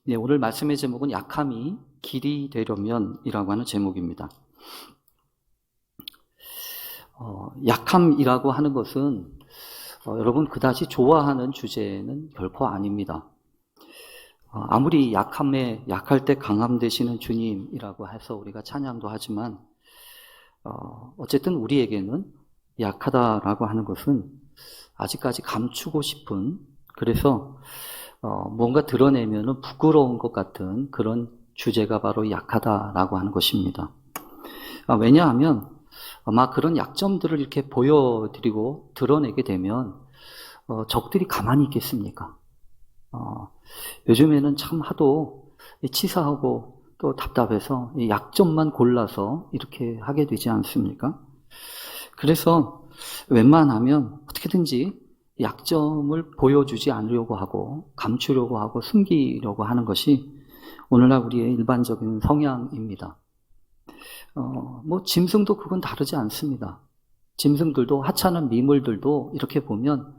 네, 오늘 말씀의 제목은 약함이 길이 되려면이라고 하는 제목입니다. 약함이라고 하는 것은 여러분 그다지 좋아하는 주제는 결코 아닙니다. 아무리 약할 때 강함 되시는 주님이라고 해서 우리가 찬양도 하지만 어쨌든 우리에게는 약하다라고 하는 것은 아직까지 감추고 싶은, 그래서 뭔가 드러내면 부끄러운 것 같은 그런 주제가 바로 약하다라고 하는 것입니다. 왜냐하면 아마 그런 약점들을 이렇게 보여드리고 드러내게 되면 적들이 가만히 있겠습니까? 요즘에는 참 하도 치사하고 또 답답해서 이 약점만 골라서 이렇게 하게 되지 않습니까? 그래서 웬만하면 어떻게든지 약점을 보여주지 않으려고 하고 감추려고 하고 숨기려고 하는 것이 오늘날 우리의 일반적인 성향입니다. 짐승도 그건 다르지 않습니다. 짐승들도 하찮은 미물들도 이렇게 보면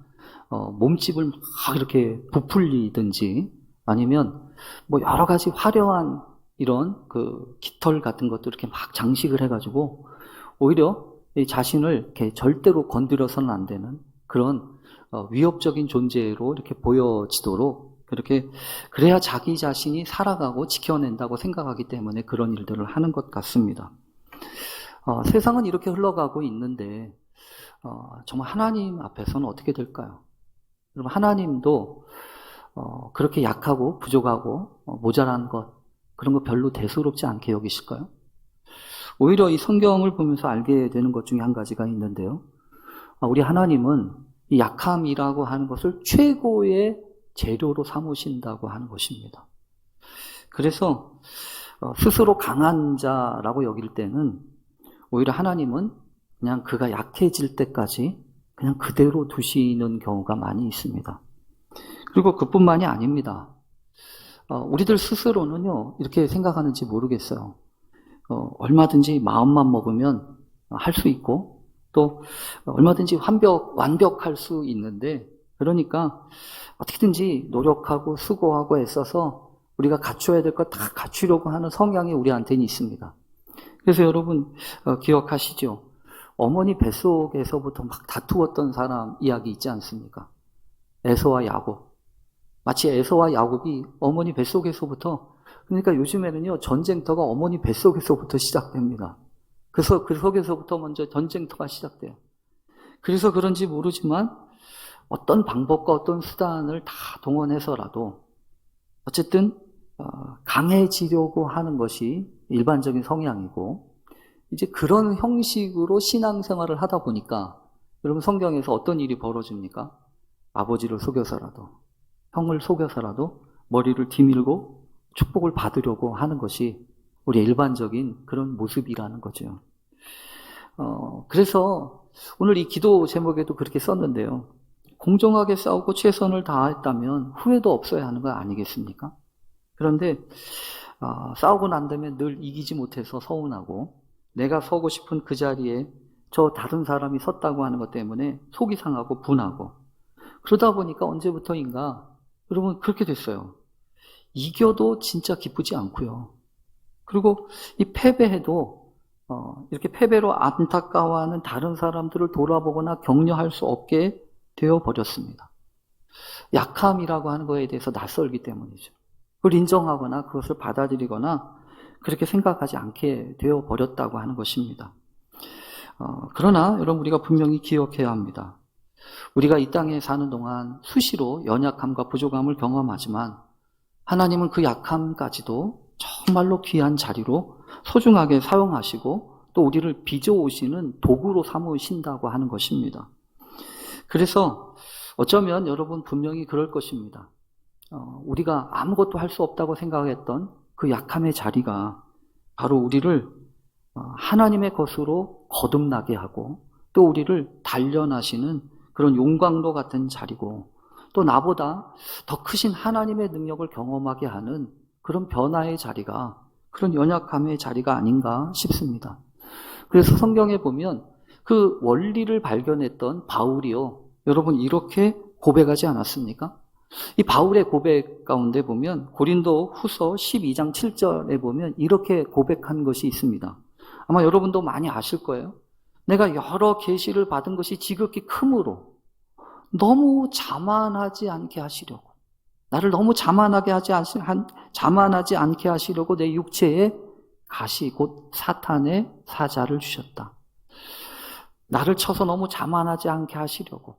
몸집을 막 이렇게 부풀리든지 아니면 여러 가지 화려한 이런 그 깃털 같은 것도 이렇게 막 장식을 해가지고 오히려 이 자신을 이렇게 절대로 건드려서는 안 되는 그런 위협적인 존재로 이렇게 보여지도록 그렇게 그래야 자기 자신이 살아가고 지켜낸다고 생각하기 때문에 그런 일들을 하는 것 같습니다. 세상은 이렇게 흘러가고 있는데 정말 하나님 앞에서는 어떻게 될까요? 여러분, 하나님도 그렇게 약하고 부족하고 모자란 것, 그런 거 별로 대수롭지 않게 여기실까요? 오히려 이 성경을 보면서 알게 되는 것 중에 한 가지가 있는데요. 우리 하나님은 이 약함이라고 하는 것을 최고의 재료로 삼으신다고 하는 것입니다. 그래서 스스로 강한 자라고 여길 때는 오히려 하나님은 그냥 그가 약해질 때까지 그냥 그대로 두시는 경우가 많이 있습니다. 그리고 그뿐만이 아닙니다. 우리들 스스로는요, 이렇게 생각하는지 모르겠어요. 얼마든지 마음만 먹으면 할 수 있고 또 얼마든지 완벽할 수 있는데, 그러니까 어떻게든지 노력하고 수고하고 애써서 우리가 갖춰야 될 것 다 갖추려고 하는 성향이 우리한테는 있습니다. 그래서 여러분 기억하시죠? 어머니 뱃속에서부터 막 다투었던 사람 이야기 있지 않습니까? 에서와 야곱. 마치 에서와 야곱이 어머니 뱃속에서부터, 그러니까 요즘에는요, 전쟁터가 어머니 뱃속에서부터 시작됩니다. 그래서 그 속에서부터 먼저 전쟁터가 시작돼요. 그래서 그런지 모르지만 어떤 방법과 어떤 수단을 다 동원해서라도 어쨌든 강해지려고 하는 것이 일반적인 성향이고, 이제 그런 형식으로 신앙생활을 하다 보니까 여러분 성경에서 어떤 일이 벌어집니까? 아버지를 속여서라도, 형을 속여서라도 머리를 뒤밀고 축복을 받으려고 하는 것이 우리의 일반적인 그런 모습이라는 거죠. 그래서 오늘 이 기도 제목에도 그렇게 썼는데요. 공정하게 싸우고 최선을 다했다면 후회도 없어야 하는 거 아니겠습니까? 그런데 싸우고 난 다음에 늘 이기지 못해서 서운하고, 내가 서고 싶은 그 자리에 저 다른 사람이 섰다고 하는 것 때문에 속이 상하고 분하고, 그러다 보니까 언제부터인가 여러분 그렇게 됐어요. 이겨도 진짜 기쁘지 않고요. 그리고 이 패배해도 이렇게 패배로 안타까워하는 다른 사람들을 돌아보거나 격려할 수 없게 되어버렸습니다. 약함이라고 하는 거에 대해서 낯설기 때문이죠. 그걸 인정하거나 그것을 받아들이거나 그렇게 생각하지 않게 되어버렸다고 하는 것입니다. 그러나 여러분, 우리가 분명히 기억해야 합니다. 우리가 이 땅에 사는 동안 수시로 연약함과 부족함을 경험하지만 하나님은 그 약함까지도 정말로 귀한 자리로 소중하게 사용하시고 또 우리를 빚어오시는 도구로 삼으신다고 하는 것입니다. 그래서 어쩌면 여러분 분명히 그럴 것입니다. 우리가 아무것도 할 수 없다고 생각했던 그 약함의 자리가 바로 우리를 하나님의 것으로 거듭나게 하고 또 우리를 단련하시는 그런 용광로 같은 자리고, 또 나보다 더 크신 하나님의 능력을 경험하게 하는 그런 변화의 자리가, 그런 연약함의 자리가 아닌가 싶습니다. 그래서 성경에 보면 그 원리를 발견했던 바울이요, 여러분 이렇게 고백하지 않았습니까? 이 바울의 고백 가운데 보면 고린도 후서 12장 7절에 보면 이렇게 고백한 것이 있습니다. 아마 여러분도 많이 아실 거예요. 내가 여러 계시를 받은 것이 지극히 크므로 너무 자만하지 않게 하시려고, 나를 너무 자만하지 않게 하시려고 내 육체에 가시 곧 사탄의 사자를 주셨다. 나를 쳐서 너무 자만하지 않게 하시려고.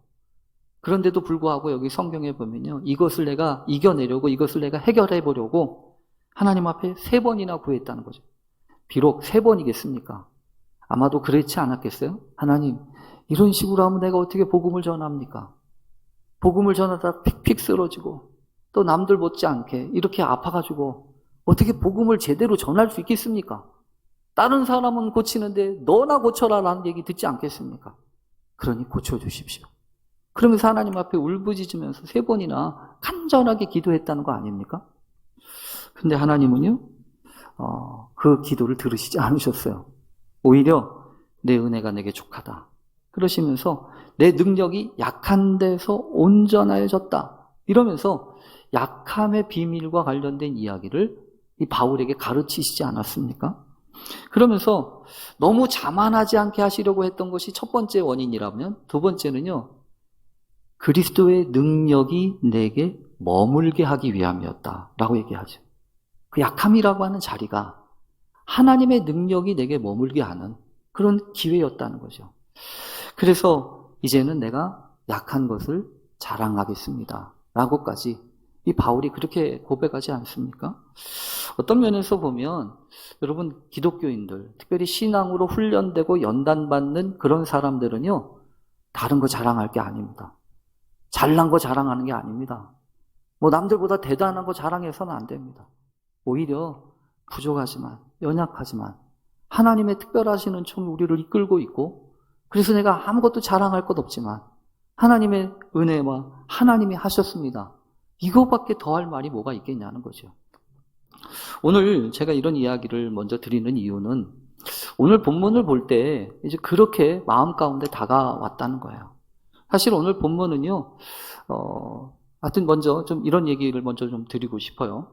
그런데도 불구하고 여기 성경에 보면요, 이것을 내가 이겨내려고, 이것을 내가 해결해 보려고 하나님 앞에 3번이나 구했다는 거죠. 비록 3번이겠습니까? 아마도 그렇지 않았겠어요? 하나님, 이런 식으로 하면 내가 어떻게 복음을 전합니까? 복음을 전하다 픽픽 쓰러지고 또 남들 못지않게 이렇게 아파가지고 어떻게 복음을 제대로 전할 수 있겠습니까? 다른 사람은 고치는데 너나 고쳐라 라는 얘기 듣지 않겠습니까? 그러니 고쳐주십시오. 그러면서 하나님 앞에 울부짖으면서 3번이나 간절하게 기도했다는 거 아닙니까? 근데 하나님은요, 그 기도를 들으시지 않으셨어요. 오히려 내 은혜가 내게 족하다 그러시면서 내 능력이 약한 데서 온전해졌다 이러면서 약함의 비밀과 관련된 이야기를 이 바울에게 가르치시지 않았습니까? 그러면서 너무 자만하지 않게 하시려고 했던 것이 첫 번째 원인이라면, 두 번째는요, 그리스도의 능력이 내게 머물게 하기 위함이었다라고 얘기하죠. 그 약함이라고 하는 자리가 하나님의 능력이 내게 머물게 하는 그런 기회였다는 거죠. 그래서 이제는 내가 약한 것을 자랑하겠습니다 라고까지 이 바울이 그렇게 고백하지 않습니까? 어떤 면에서 보면 여러분, 기독교인들, 특별히 신앙으로 훈련되고 연단받는 그런 사람들은요, 다른 거 자랑할 게 아닙니다. 잘난 거 자랑하는 게 아닙니다. 뭐 남들보다 대단한 거 자랑해서는 안 됩니다. 오히려 부족하지만, 연약하지만 하나님의 특별하시는 총이 우리를 이끌고 있고, 그래서 내가 아무것도 자랑할 것 없지만 하나님의 은혜와 하나님이 하셨습니다, 이거밖에 더 할 말이 뭐가 있겠냐는 거죠. 오늘 제가 이런 이야기를 먼저 드리는 이유는 오늘 본문을 볼 때 이제 그렇게 마음 가운데 다가왔다는 거예요. 사실 오늘 본문은요, 하여튼 먼저 좀 이런 얘기를 먼저 좀 드리고 싶어요.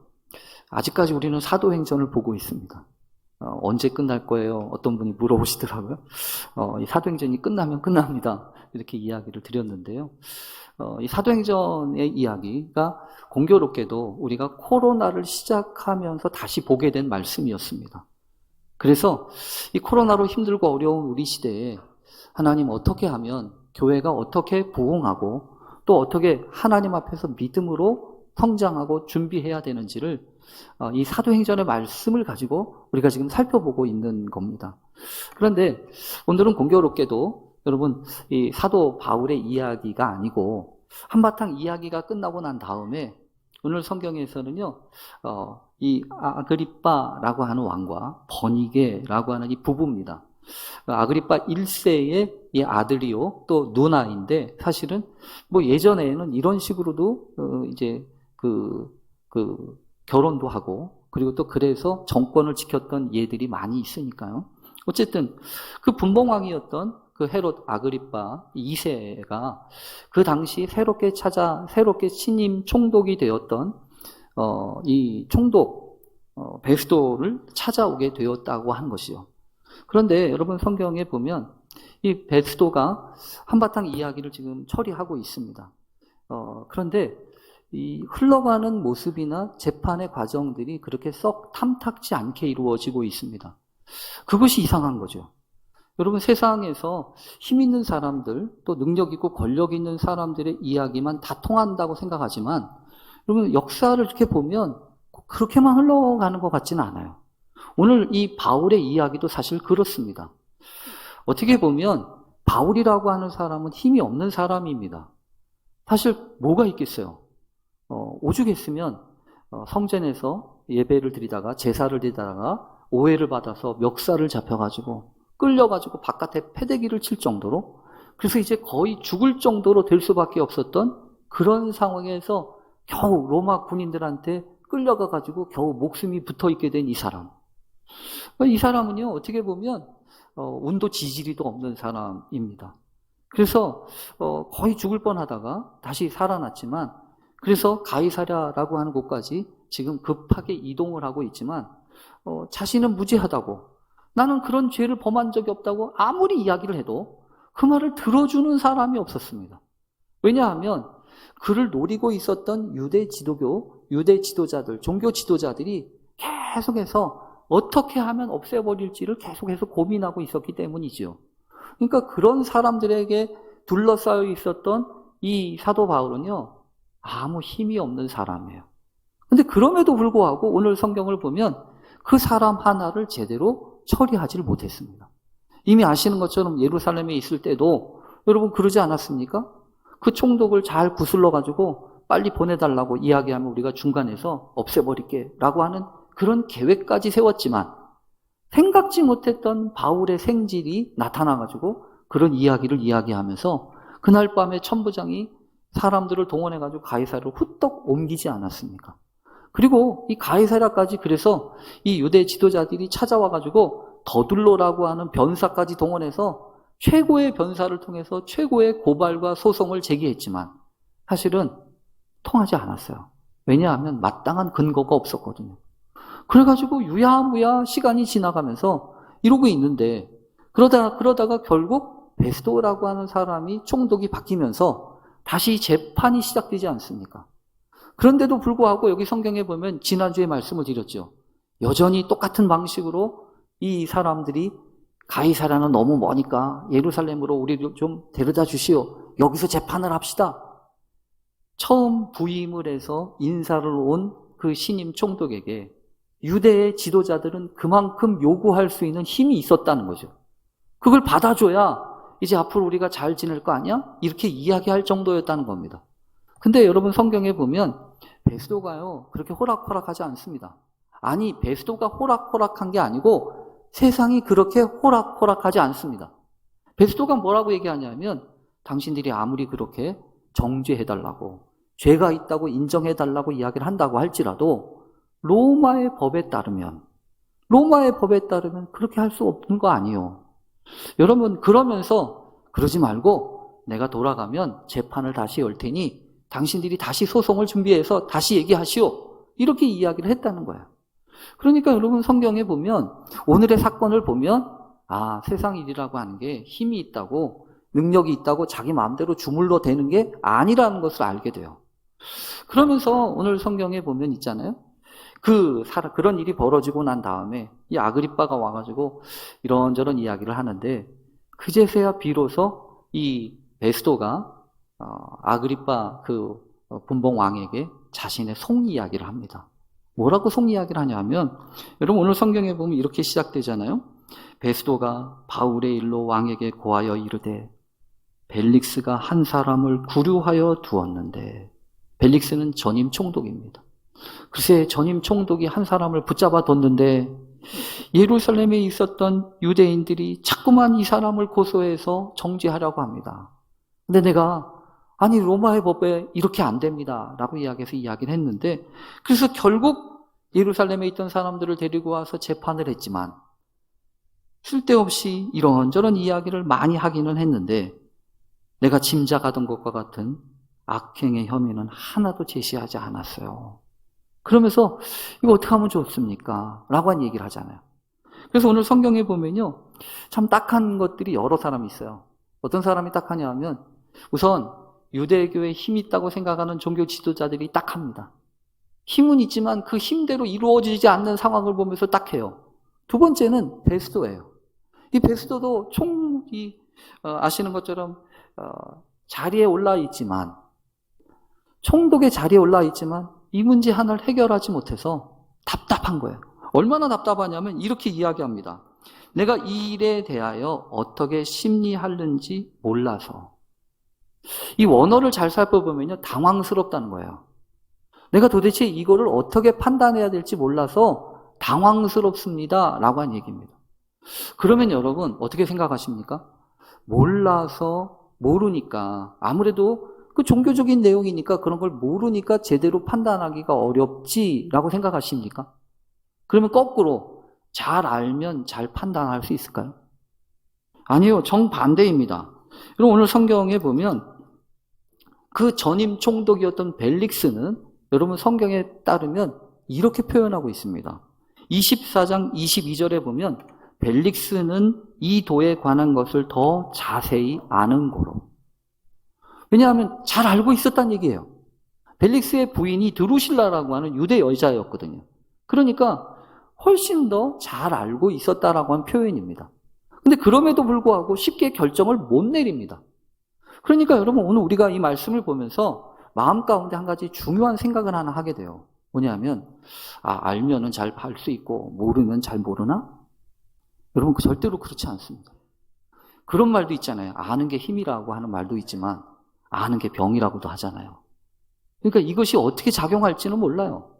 아직까지 우리는 사도행전을 보고 있습니다. 언제 끝날 거예요? 어떤 분이 물어보시더라고요. 이 사도행전이 끝나면 끝납니다. 이렇게 이야기를 드렸는데요. 이 사도행전의 이야기가 공교롭게도 우리가 코로나를 시작하면서 다시 보게 된 말씀이었습니다. 그래서 이 코로나로 힘들고 어려운 우리 시대에 하나님 어떻게 하면 교회가 어떻게 부흥하고 또 어떻게 하나님 앞에서 믿음으로 성장하고 준비해야 되는지를 이 사도행전의 말씀을 가지고 우리가 지금 살펴보고 있는 겁니다. 그런데 오늘은 공교롭게도 여러분, 이 사도 바울의 이야기가 아니고 한바탕 이야기가 끝나고 난 다음에 오늘 성경에서는요, 이 아그리빠라고 하는 왕과 버니게라고 하는 이 부부입니다. 아그리빠 1세의 이 아들이요, 또 누나인데, 사실은 뭐 예전에는 이런 식으로도 이제 결혼도 하고, 그리고 또 그래서 정권을 지켰던 예들이 많이 있으니까요. 어쨌든 그 분봉왕이었던 그 헤롯 아그리빠 2세가 그 당시 새롭게 신임 총독이 되었던 이 총독 베스도를 찾아오게 되었다고 하는 것이요. 그런데 여러분, 성경에 보면 이 베스도가 한바탕 이야기를 지금 처리하고 있습니다. 그런데 이 흘러가는 모습이나 재판의 과정들이 그렇게 썩 탐탁지 않게 이루어지고 있습니다. 그것이 이상한 거죠. 여러분, 세상에서 힘 있는 사람들, 또 능력 있고 권력 있는 사람들의 이야기만 다 통한다고 생각하지만, 여러분, 역사를 이렇게 보면 그렇게만 흘러가는 것 같지는 않아요. 오늘 이 바울의 이야기도 사실 그렇습니다. 어떻게 보면 바울이라고 하는 사람은 힘이 없는 사람입니다. 사실 뭐가 있겠어요? 오죽했으면 성전에서 예배를 드리다가 제사를 드리다가 오해를 받아서 멱살을 잡혀가지고 끌려가지고 바깥에 패대기를 칠 정도로, 그래서 이제 거의 죽을 정도로 될 수밖에 없었던 그런 상황에서 겨우 로마 군인들한테 끌려가가지고 겨우 목숨이 붙어있게 된 이 사람. 이 사람은요, 어떻게 보면 운도 지지리도 없는 사람입니다. 그래서 거의 죽을 뻔하다가 다시 살아났지만, 그래서 가이사랴라고 하는 곳까지 지금 급하게 이동을 하고 있지만 자신은 무죄하다고, 나는 그런 죄를 범한 적이 없다고 아무리 이야기를 해도 그 말을 들어주는 사람이 없었습니다. 왜냐하면 그를 노리고 있었던 유대 지도자들, 종교 지도자들이 계속해서 어떻게 하면 없애버릴지를 계속해서 고민하고 있었기 때문이죠. 그러니까 그런 사람들에게 둘러싸여 있었던 이 사도 바울은요, 아무 힘이 없는 사람이에요. 근데 그럼에도 불구하고 오늘 성경을 보면 그 사람 하나를 제대로 처리하지를 못했습니다. 이미 아시는 것처럼 예루살렘에 있을 때도 여러분 그러지 않았습니까? 그 총독을 잘 구슬러가지고 빨리 보내달라고 이야기하면 우리가 중간에서 없애버릴게 라고 하는 그런 계획까지 세웠지만 생각지 못했던 바울의 생질이 나타나가지고 그런 이야기를 이야기하면서 그날 밤에 천부장이 사람들을 동원해가지고 가이사랴로 후떡 옮기지 않았습니까? 그리고 이 가이사랴까지 그래서 이 유대 지도자들이 찾아와가지고 더둘로라고 하는 변사까지 동원해서 최고의 변사를 통해서 최고의 고발과 소송을 제기했지만 사실은 통하지 않았어요. 왜냐하면 마땅한 근거가 없었거든요. 그래가지고 유야무야 시간이 지나가면서 이러고 있는데 그러다가 결국 베스도라고 하는 사람이 총독이 바뀌면서 다시 재판이 시작되지 않습니까? 그런데도 불구하고 여기 성경에 보면 지난주에 말씀을 드렸죠. 여전히 똑같은 방식으로 이 사람들이 가이사랴는 너무 머니까 예루살렘으로 우리를 좀 데려다 주시오. 여기서 재판을 합시다. 처음 부임을 해서 인사를 온 그 신임 총독에게 유대의 지도자들은 그만큼 요구할 수 있는 힘이 있었다는 거죠. 그걸 받아줘야 이제 앞으로 우리가 잘 지낼 거 아니야? 이렇게 이야기할 정도였다는 겁니다. 근데 여러분 성경에 보면 베스도가요 그렇게 호락호락하지 않습니다. 아니 베스도가 호락호락한 게 아니고 세상이 그렇게 호락호락하지 않습니다. 베스도가 뭐라고 얘기하냐면 당신들이 아무리 그렇게 정죄해달라고 죄가 있다고 인정해달라고 이야기를 한다고 할지라도 로마의 법에 따르면 그렇게 할 수 없는 거 아니에요. 여러분 그러면서 그러지 말고 내가 돌아가면 재판을 다시 열 테니 당신들이 다시 소송을 준비해서 다시 얘기하시오. 이렇게 이야기를 했다는 거예요. 그러니까 여러분 성경에 보면 오늘의 사건을 보면 세상 일이라고 하는 게 힘이 있다고 능력이 있다고 자기 마음대로 주물러 대는 게 아니라는 것을 알게 돼요. 그러면서 오늘 성경에 보면 있잖아요. 그런 일이 벌어지고 난 다음에 이 아그리빠가 와가지고 이런저런 이야기를 하는데 그제서야 비로소 이 베스도가 아그리빠 그 분봉 왕에게 자신의 속 이야기를 합니다. 뭐라고 속 이야기를 하냐면 여러분 오늘 성경에 보면 이렇게 시작되잖아요. 베스도가 바울의 일로 왕에게 고하여 이르되 벨릭스가 한 사람을 구류하여 두었는데 벨릭스는 전임 총독입니다. 글쎄 전임 총독이 한 사람을 붙잡아 뒀는데 예루살렘에 있었던 유대인들이 자꾸만 이 사람을 고소해서 정죄하려고 합니다. 근데 내가 아니 로마의 법에 이렇게 안 됩니다 라고 이야기해서 이야기를 했는데 그래서 결국 예루살렘에 있던 사람들을 데리고 와서 재판을 했지만 쓸데없이 이런저런 이야기를 많이 하기는 했는데 내가 짐작하던 것과 같은 악행의 혐의는 하나도 제시하지 않았어요. 그러면서 이거 어떻게 하면 좋습니까? 라고 한 얘기를 하잖아요. 그래서 오늘 성경에 보면요 참 딱한 것들이 여러 사람이 있어요. 어떤 사람이 딱하냐 하면 우선 유대교에 힘이 있다고 생각하는 종교 지도자들이 딱합니다. 힘은 있지만 그 힘대로 이루어지지 않는 상황을 보면서 딱해요. 두 번째는 베스도예요. 이 베스도도 아시는 것처럼 자리에 올라 있지만 총독의 자리에 올라 있지만 이 문제 하나를 해결하지 못해서 답답한 거예요. 얼마나 답답하냐면 이렇게 이야기합니다. 내가 이 일에 대하여 어떻게 심리하는지 몰라서. 이 원어를 잘 살펴보면요 당황스럽다는 거예요. 내가 도대체 이거를 어떻게 판단해야 될지 몰라서 당황스럽습니다 라고 한 얘기입니다. 그러면 여러분 어떻게 생각하십니까? 모르니까 아무래도 그 종교적인 내용이니까 그런 걸 모르니까 제대로 판단하기가 어렵지라고 생각하십니까? 그러면 거꾸로 잘 알면 잘 판단할 수 있을까요? 아니요, 정반대입니다. 그럼 오늘 성경에 보면 그 전임 총독이었던 벨릭스는 여러분 성경에 따르면 이렇게 표현하고 있습니다. 24장 22절에 보면 벨릭스는 이 도에 관한 것을 더 자세히 아는 거로. 왜냐하면 잘 알고 있었다는 얘기예요. 벨릭스의 부인이 드루실라라고 하는 유대 여자였거든요. 그러니까 훨씬 더 잘 알고 있었다라고 하는 표현입니다. 근데 그럼에도 불구하고 쉽게 결정을 못 내립니다. 그러니까 여러분 오늘 우리가 이 말씀을 보면서 마음 가운데 한 가지 중요한 생각을 하나 하게 돼요. 뭐냐면 알면은 잘 알 수 있고 모르면 잘 모르나? 여러분 절대로 그렇지 않습니다. 그런 말도 있잖아요. 아는 게 힘이라고 하는 말도 있지만 아는 게 병이라고도 하잖아요. 그러니까 이것이 어떻게 작용할지는 몰라요.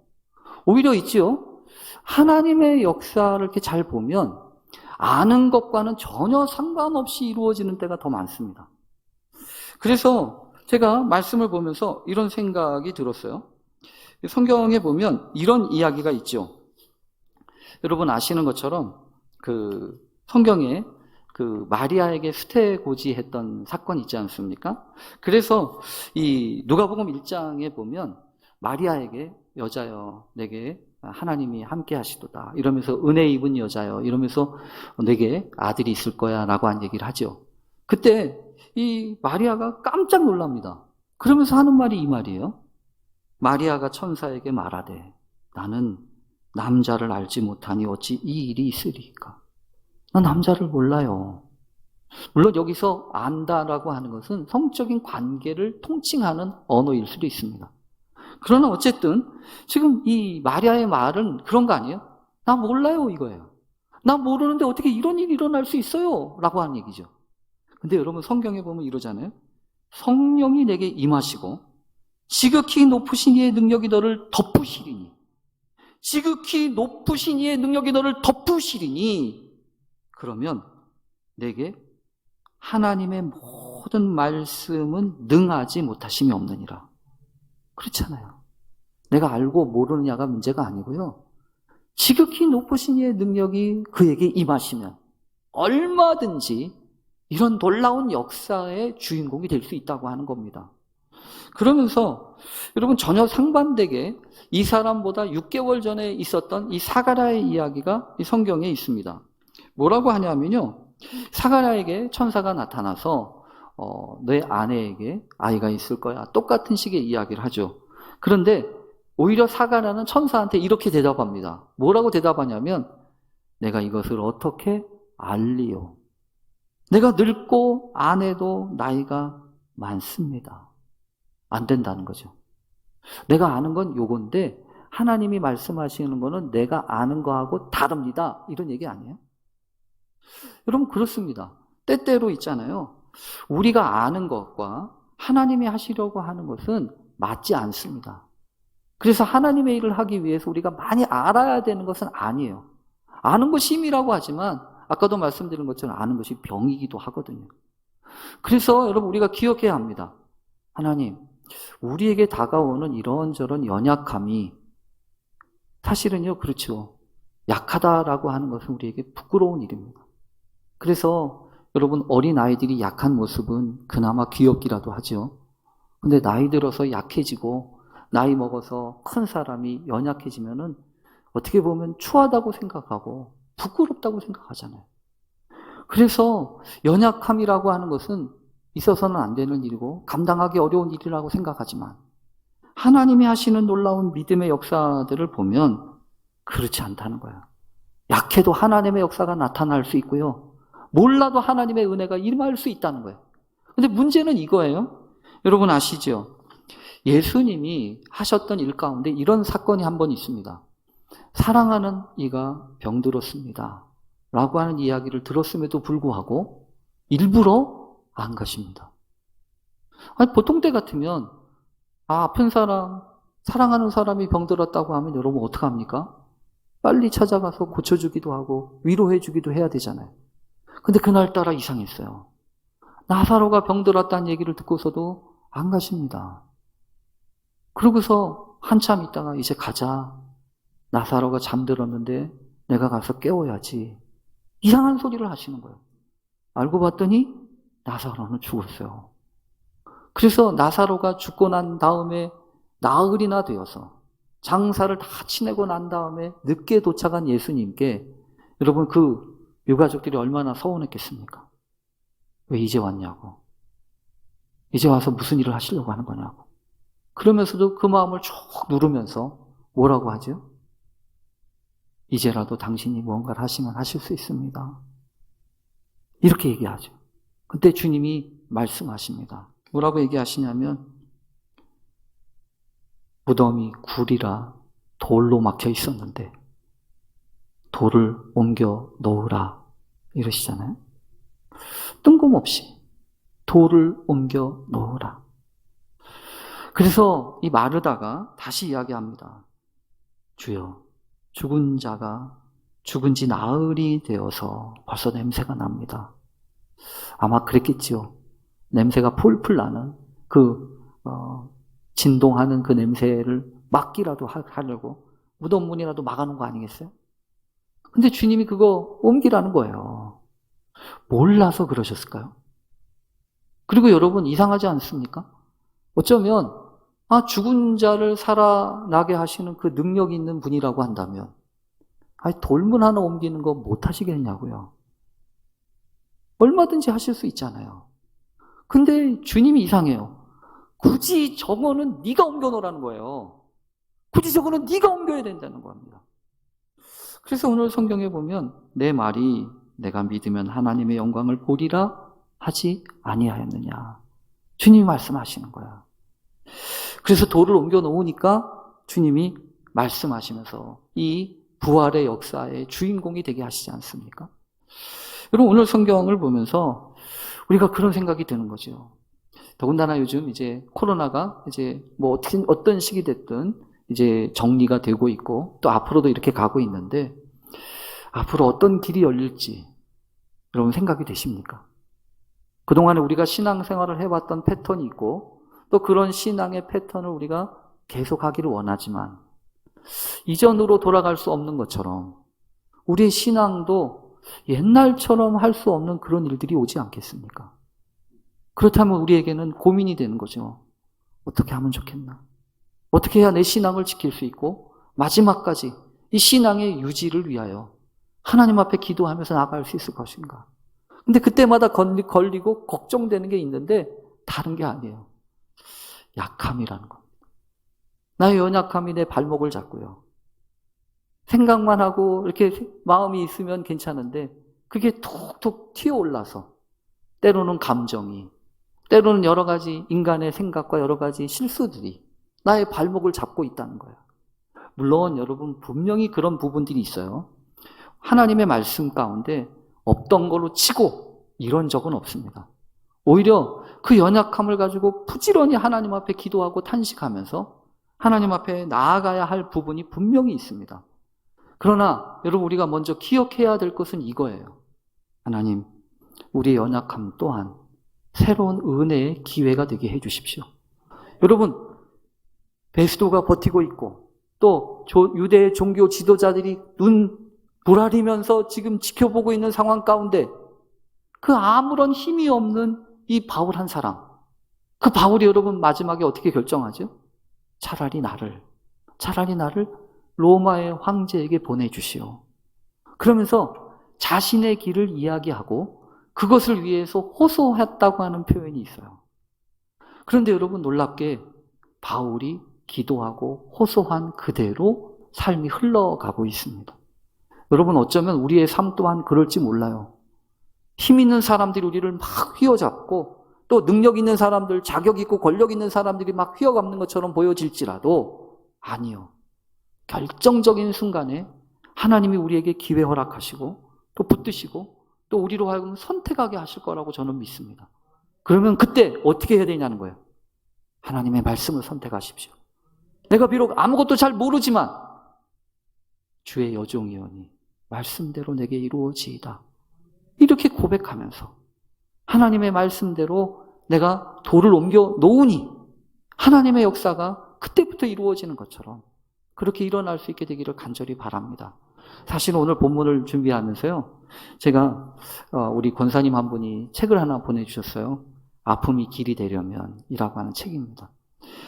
오히려 있지요. 하나님의 역사를 이렇게 잘 보면 아는 것과는 전혀 상관없이 이루어지는 때가 더 많습니다. 그래서 제가 말씀을 보면서 이런 생각이 들었어요. 성경에 보면 이런 이야기가 있죠. 여러분 아시는 것처럼 그 성경에 그 마리아에게 수태고지했던 사건이 있지 않습니까? 그래서 이 누가복음 1장에 보면 마리아에게 여자여 내게 하나님이 함께 하시도다 이러면서 은혜 입은 여자여 이러면서 내게 아들이 있을 거야 라고 한 얘기를 하죠. 그때 이 마리아가 깜짝 놀랍니다. 그러면서 하는 말이 이 말이에요. 마리아가 천사에게 말하되 나는 남자를 알지 못하니 어찌 이 일이 있으리까? 난 남자를 몰라요. 물론 여기서 안다라고 하는 것은 성적인 관계를 통칭하는 언어일 수도 있습니다. 그러나 어쨌든 지금 이 마리아의 말은 그런 거 아니에요? 나 몰라요 이거예요. 나 모르는데 어떻게 이런 일이 일어날 수 있어요? 라고 하는 얘기죠. 근데 여러분 성경에 보면 이러잖아요. 성령이 내게 임하시고 지극히 높으신 이의 능력이 너를 덮으시리니 지극히 높으신 이의 능력이 너를 덮으시리니 그러면 내게 하나님의 모든 말씀은 능하지 못하심이 없느니라. 그렇잖아요. 내가 알고 모르느냐가 문제가 아니고요. 지극히 높으신 이의 능력이 그에게 임하시면 얼마든지 이런 놀라운 역사의 주인공이 될 수 있다고 하는 겁니다. 그러면서 여러분 전혀 상반되게 이 사람보다 6개월 전에 있었던 이 사가랴의 이야기가 이 성경에 있습니다. 뭐라고 하냐면요. 사가랴에게 천사가 나타나서 내 아내에게 아이가 있을 거야. 똑같은 식의 이야기를 하죠. 그런데 오히려 사가랴는 천사한테 이렇게 대답합니다. 뭐라고 대답하냐면 내가 이것을 어떻게 알리요? 내가 늙고 아내도 나이가 많습니다. 안 된다는 거죠. 내가 아는 건 요건데 하나님이 말씀하시는 거는 내가 아는 거하고 다릅니다. 이런 얘기 아니에요? 여러분 그렇습니다. 때때로 있잖아요. 우리가 아는 것과 하나님이 하시려고 하는 것은 맞지 않습니다. 그래서 하나님의 일을 하기 위해서 우리가 많이 알아야 되는 것은 아니에요. 아는 것이 힘이라고 하지만 아까도 말씀드린 것처럼 아는 것이 병이기도 하거든요. 그래서 여러분 우리가 기억해야 합니다. 하나님, 우리에게 다가오는 이런저런 연약함이 사실은요, 그렇죠. 약하다라고 하는 것은 우리에게 부끄러운 일입니다. 그래서 여러분 어린아이들이 약한 모습은 그나마 귀엽기라도 하죠. 근데 나이 들어서 약해지고 나이 먹어서 큰 사람이 연약해지면은 어떻게 보면 추하다고 생각하고 부끄럽다고 생각하잖아요. 그래서 연약함이라고 하는 것은 있어서는 안 되는 일이고 감당하기 어려운 일이라고 생각하지만 하나님이 하시는 놀라운 믿음의 역사들을 보면 그렇지 않다는 거예요. 약해도 하나님의 역사가 나타날 수 있고요. 몰라도 하나님의 은혜가 임할 수 있다는 거예요. 근데 문제는 이거예요. 여러분 아시죠? 예수님이 하셨던 일 가운데 이런 사건이 한 번 있습니다. 사랑하는 이가 병들었습니다. 라고 하는 이야기를 들었음에도 불구하고 일부러 안 가십니다. 아니, 보통 때 같으면 아픈 사람, 사랑하는 사람이 병들었다고 하면 여러분 어떡합니까? 빨리 찾아가서 고쳐주기도 하고 위로해주기도 해야 되잖아요. 근데 그날따라 이상했어요. 나사로가 병들었다는 얘기를 듣고서도 안 가십니다. 그러고서 한참 있다가 이제 가자. 나사로가 잠들었는데 내가 가서 깨워야지. 이상한 소리를 하시는 거예요. 알고 봤더니 나사로는 죽었어요. 그래서 나사로가 죽고 난 다음에 나흘이나 되어서 장사를 다 치내고 난 다음에 늦게 도착한 예수님께 여러분 그 유가족들이 얼마나 서운했겠습니까? 왜 이제 왔냐고. 이제 와서 무슨 일을 하시려고 하는 거냐고. 그러면서도 그 마음을 쭉 누르면서 뭐라고 하죠? 이제라도 당신이 무언가를 하시면 하실 수 있습니다. 이렇게 얘기하죠. 그때 주님이 말씀하십니다. 뭐라고 얘기하시냐면 무덤이 굴이라 돌로 막혀 있었는데 돌을 옮겨 놓으라 이러시잖아요. 뜬금없이 돌을 옮겨 놓으라. 그래서 이 마르다가 다시 이야기합니다. 주여, 죽은 자가 죽은 지 나흘이 되어서 벌써 냄새가 납니다. 아마 그랬겠지요. 냄새가 풀풀 나는 진동하는 그 냄새를 막기라도 하려고 무덤 문이라도 막아놓은 거 아니겠어요? 근데 주님이 그거 옮기라는 거예요. 몰라서 그러셨을까요? 그리고 여러분 이상하지 않습니까? 어쩌면 죽은 자를 살아나게 하시는 그 능력 있는 분이라고 한다면 돌문 하나 옮기는 거 못 하시겠냐고요. 얼마든지 하실 수 있잖아요. 근데 주님이 이상해요. 굳이 저거는 네가 옮겨놓으라는 거예요. 굳이 저거는 네가 옮겨야 된다는 겁니다. 그래서 오늘 성경에 보면 내 말이 내가 믿으면 하나님의 영광을 보리라 하지 아니하였느냐. 주님이 말씀하시는 거야. 그래서 돌을 옮겨 놓으니까 주님이 말씀하시면서 이 부활의 역사의 주인공이 되게 하시지 않습니까? 여러분 오늘 성경을 보면서 우리가 그런 생각이 드는 거죠. 더군다나 요즘 이제 코로나가 이제 뭐 어떤 식이 됐든 이제 정리가 되고 있고 또 앞으로도 이렇게 가고 있는데 앞으로 어떤 길이 열릴지 여러분 생각이 되십니까? 그동안에 우리가 신앙생활을 해왔던 패턴이 있고 또 그런 신앙의 패턴을 우리가 계속하기를 원하지만 이전으로 돌아갈 수 없는 것처럼 우리의 신앙도 옛날처럼 할 수 없는 그런 일들이 오지 않겠습니까? 그렇다면 우리에게는 고민이 되는 거죠. 어떻게 하면 좋겠나? 어떻게 해야 내 신앙을 지킬 수 있고 마지막까지 이 신앙의 유지를 위하여 하나님 앞에 기도하면서 나아갈 수 있을 것인가? 근데 그때마다 걸리고 걱정되는 게 있는데 다른 게 아니에요. 약함이라는 겁니다. 나의 연약함이 내 발목을 잡고요. 생각만 하고 이렇게 마음이 있으면 괜찮은데 그게 툭툭 튀어올라서 때로는 감정이, 때로는 여러 가지 인간의 생각과 여러 가지 실수들이 나의 발목을 잡고 있다는 거예요. 물론 여러분 분명히 그런 부분들이 있어요. 하나님의 말씀 가운데 없던 걸로 치고 이런 적은 없습니다. 오히려 그 연약함을 가지고 부지런히 하나님 앞에 기도하고 탄식하면서 하나님 앞에 나아가야 할 부분이 분명히 있습니다. 그러나 여러분 우리가 먼저 기억해야 될 것은 이거예요. 하나님, 우리의 연약함 또한 새로운 은혜의 기회가 되게 해주십시오. 여러분, 베스도가 버티고 있고 또 유대의 종교 지도자들이 눈 부라리면서 지금 지켜보고 있는 상황 가운데 그 아무런 힘이 없는 이 바울 한 사람, 그 바울이 여러분 마지막에 어떻게 결정하죠? 차라리 나를 로마의 황제에게 보내주시오. 그러면서 자신의 길을 이야기하고 그것을 위해서 호소했다고 하는 표현이 있어요. 그런데 여러분 놀랍게 바울이 기도하고 호소한 그대로 삶이 흘러가고 있습니다. 여러분 어쩌면 우리의 삶 또한 그럴지 몰라요. 힘 있는 사람들이 우리를 막 휘어잡고 또 능력 있는 사람들, 자격 있고 권력 있는 사람들이 막 휘어잡는 것처럼 보여질지라도 아니요. 결정적인 순간에 하나님이 우리에게 기회 허락하시고 또 붙드시고 또 우리로 하여금 선택하게 하실 거라고 저는 믿습니다. 그러면 그때 어떻게 해야 되냐는 거예요. 하나님의 말씀을 선택하십시오. 내가 비록 아무것도 잘 모르지만 주의 여종이오니 말씀대로 내게 이루어지이다. 이렇게 고백하면서 하나님의 말씀대로 내가 돌을 옮겨 놓으니 하나님의 역사가 그때부터 이루어지는 것처럼 그렇게 일어날 수 있게 되기를 간절히 바랍니다. 사실 오늘 본문을 준비하면서요. 제가 우리 권사님 한 분이 책을 하나 보내주셨어요. 아픔이 길이 되려면이라고 하는 책입니다.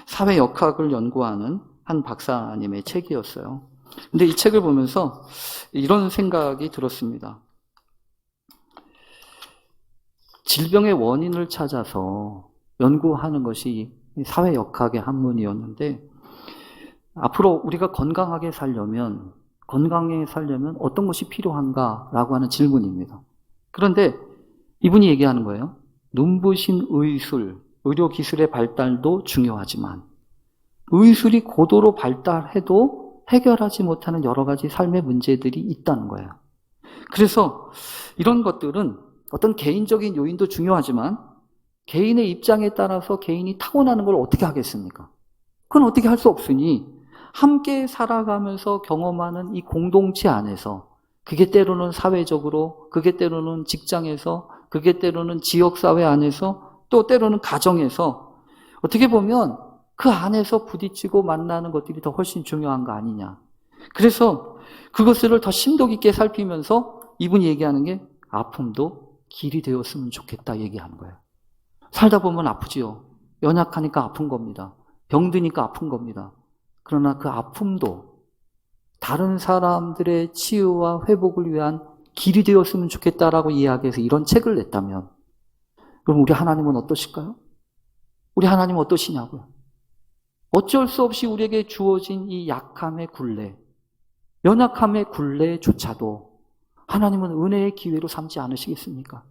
사회역학을 연구하는 한 박사님의 책이었어요. 근데 이 책을 보면서 이런 생각이 들었습니다. 질병의 원인을 찾아서 연구하는 것이 사회역학의 학문이었는데, 앞으로 우리가 건강하게 살려면 어떤 것이 필요한가라고 하는 질문입니다. 그런데 이분이 얘기하는 거예요. 눈부신 의술, 의료기술의 발달도 중요하지만 의술이 고도로 발달해도 해결하지 못하는 여러 가지 삶의 문제들이 있다는 거예요. 그래서 이런 것들은 어떤 개인적인 요인도 중요하지만 개인의 입장에 따라서 개인이 타고나는 걸 어떻게 하겠습니까? 그건 어떻게 할 수 없으니 함께 살아가면서 경험하는 이 공동체 안에서, 그게 때로는 사회적으로, 그게 때로는 직장에서, 그게 때로는 지역사회 안에서, 또 때로는 가정에서, 어떻게 보면 그 안에서 부딪히고 만나는 것들이 더 훨씬 중요한 거 아니냐. 그래서 그것을 더 심도 깊게 살피면서 이분이 얘기하는 게 아픔도 길이 되었으면 좋겠다 얘기하는 거예요. 살다 보면 아프지요. 연약하니까 아픈 겁니다. 병드니까 아픈 겁니다. 그러나 그 아픔도 다른 사람들의 치유와 회복을 위한 길이 되었으면 좋겠다라고 이야기해서 이런 책을 냈다면, 그럼 우리 하나님은 어떠실까요? 우리 하나님은 어떠시냐고요? 어쩔 수 없이 우리에게 주어진 이 약함의 굴레, 연약함의 굴레조차도 하나님은 은혜의 기회로 삼지 않으시겠습니까?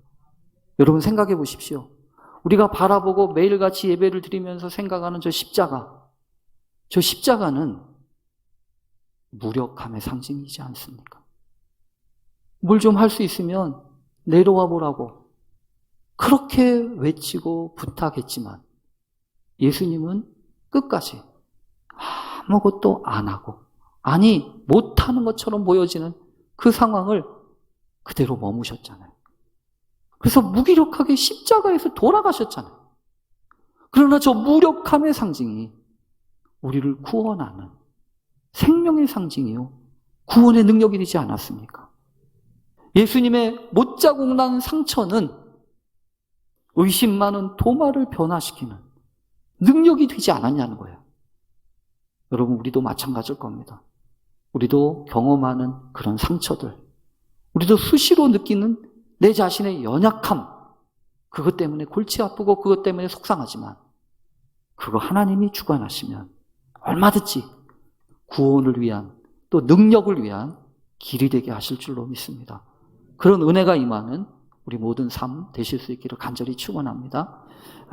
여러분 생각해 보십시오. 우리가 바라보고 매일같이 예배를 드리면서 생각하는 저 십자가는 무력함의 상징이지 않습니까? 뭘 좀 할 수 있으면 내려와 보라고 그렇게 외치고 부탁했지만 예수님은 끝까지 아무것도 안 하고, 아니 못하는 것처럼 보여지는 그 상황을 그대로 머무셨잖아요. 그래서 무기력하게 십자가에서 돌아가셨잖아요. 그러나 저 무력함의 상징이 우리를 구원하는 생명의 상징이요, 구원의 능력이 되지 않았습니까? 예수님의 못자국 난 상처는 의심 많은 도마를 변화시키는 능력이 되지 않았냐는 거예요. 여러분, 우리도 마찬가지일 겁니다. 우리도 경험하는 그런 상처들, 우리도 수시로 느끼는 내 자신의 연약함, 그것 때문에 골치 아프고 그것 때문에 속상하지만 그거 하나님이 주관하시면 얼마든지 구원을 위한, 또 능력을 위한 길이 되게 하실 줄로 믿습니다. 그런 은혜가 임하는 우리 모든 삶 되실 수 있기를 간절히 축원합니다.